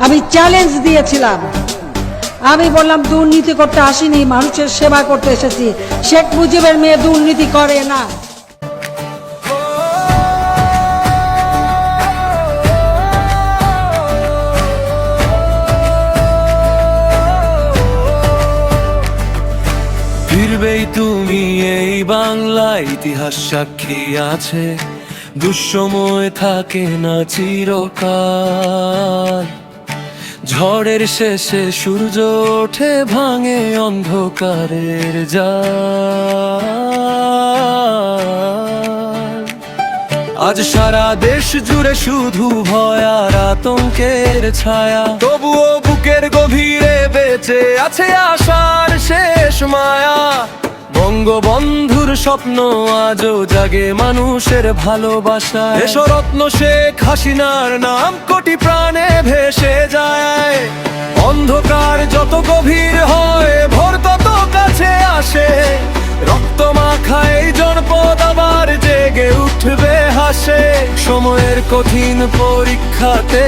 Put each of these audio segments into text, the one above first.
আমি চ্যালেঞ্জ দিয়েছিলাম। আমি বললাম দুর্নীতি করতে আসিনি, মানুষের সেবা করতে এসেছি। শেখ মুজিবের মেয়ে দুর্নীতি করে না। ফিরবেই তুমি এই বাংলা, ইতিহাস সাক্ষী আছে, দুঃসময় থাকে না চিরকাল। ঝড়ের শেষে সূর্য ওঠে, ভাঙে অন্ধকারের জাল। আজ সারা দেশ জুড়ে শুধু ভয় আর আতঙ্কের ছায়া, তবুও বুকের গভীরে বেঁচে আছে আশার শেষ মায়া। বঙ্গবন্ধুর স্বপ্ন আজও জাগে মানুষের ভালোবাসা। দেশরত্ন শেখ হাসিনার নাম কোটি প্রাণে ভেসে যায়। অন্ধকার যত গভীর হয়, ভোর তত কাছে আসে। রক্ত মাখা এই জনপদ আবার জেগে উঠবে হাসে। সময়ের কঠিন পরীক্ষাতে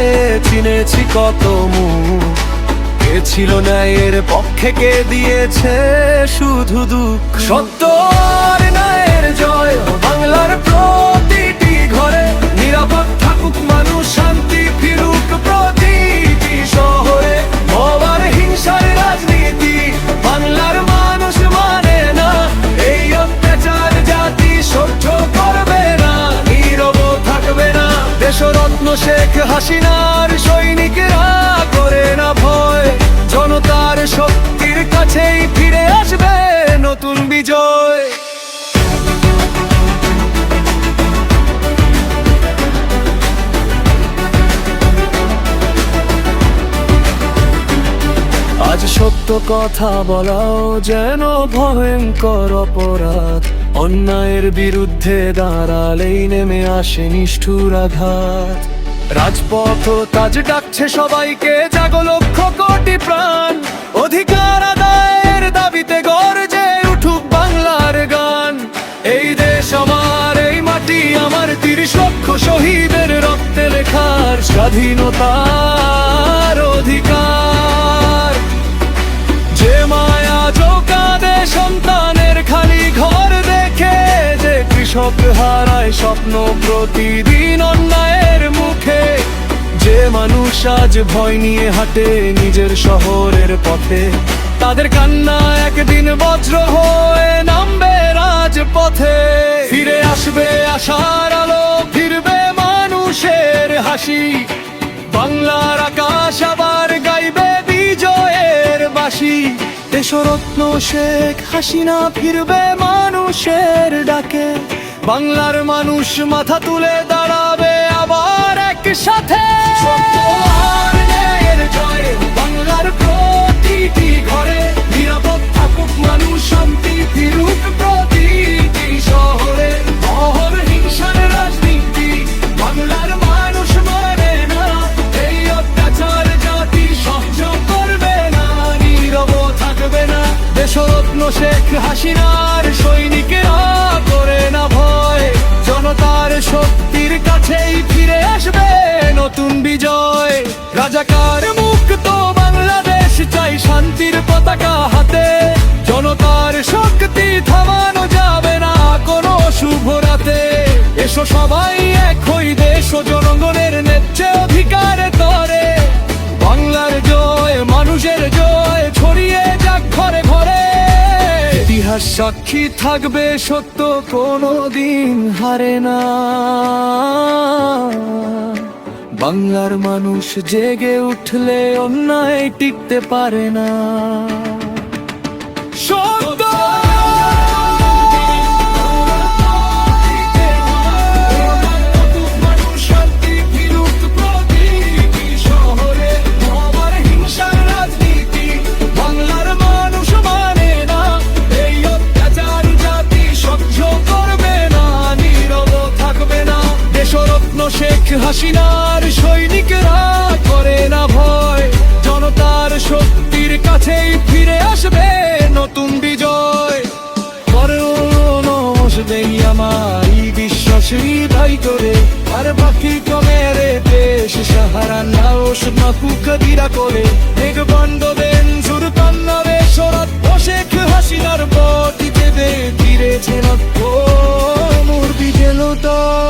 চিনেছি কত মুখ, কে ছিল ন্যায়ের পক্ষে, কে দিয়েছে শুধু দুঃখ। সত্য আর ন্যায়ের জয় বাংলার প্রতিটি ঘরে, নিরাপদ থাকুক মানুষ, শান্তি ফিরুক প্রতিটি শহরে। হবার হিংসার রাজনীতি বাংলার মানুষ মানে না, এই অত্যাচার জাতি সহ্য করবে না, নীরব থাকবে না। দেশরত্ন শেখ হাসিনার সৈনিকেরা করে না ভয়, জনতার শক্তির কাছেই ফিরে আসবে নতুন বিজয়। আজ সত্য কথা বলাও যেন ভয়ঙ্কর অপরাধ, অন্যায়ের বিরুদ্ধে দাঁড়ালেই নেমে আসে নিষ্ঠুর আঘাত। রাজপথ তাজ ডাকছে সবাইকে, জাগো লক্ষ কোটি প্রাণ, অধিকার আদায়ের দাবিতে গর্জে উঠুক বাংলার গান। এই দেশ আমার, এই মাটি আমার, 30 লক্ষ শহীদের রক্তে লেখার স্বাধীনতার অধিকার। যে মায়া কাঁদে সন্তানের খালি ঘর দেখে, যে কৃষক হারায় স্বপ্ন প্রতিদিন অন্যায়ের মুখে, যে মানুষ আজ ভয় নিয়ে হাঁটে নিজের শহরের পথে, তাদের কান্না একদিন বজ্র হয়ে নামবে রাজপথে। ফিরে আসবে আশার আলো, ফিরবে মানুষের হাসি, বাংলার আকাশ আবার গাইবে বিজয়ের বাঁশি। দেশরত্ন শেখ হাসিনা ফিরবে মানুষের ডাকে, বাংলার মানুষ মাথা তুলে দাঁড়াবে আবার একসাথে। সত্য আর ন্যায়ের জয় বাংলার প্রতিটি ঘরে, নিরাপদ থাকুক মানুষ, শান্তি ফিরুক প্রতিটি শহরে। অহর হিংসার রাজনীতি বাংলার মানুষ মানে না, এই অত্যাচার জাতি সহ্য করবে না, নীরব থাকবে না। দেশরত্ন শেখ হাসিনার সৈনিকেরা করে না ভয়, জনতার শক্তির কাছেই ফিরে আসবে নতুন বিজয়। রাজাকার মুক্ত বাংলাদেশ চাই, শান্তির পতাকা হাতে, জনতার শক্তি থামানো যাবে না কোনো শুভ রাতে। এসো সবাই এক হই, দেশ ও জনগণের ন্যায্য অধিকার তরে। বাংলার জয় মানুষের জয়, ছড়িয়ে যাক ঘরে ঘরে। ইতিহাস সাক্ষী থাকবে, সত্য কোনোদিন হারে না। বাংলার মানুষ জেগে উঠলে অন্যায় টিকতে পারে না। সত্য শেখ হাসিনার সৈনিকেরা করে না ভয়, জনতার শক্তির কাছেই ফিরে আসবে নতুন বিজয়। নমস্তেই আমার বিশ্বাস হৃদয় করে, আর বাকি কমের দেশ সাহারা নাও মাহুকাদিরা করে এক বন্ধ দেন শুরু কান্নারে সরাত শেখ হাসিনার বটিতে দে ধীরে ছেন ও মুরবি গেল তো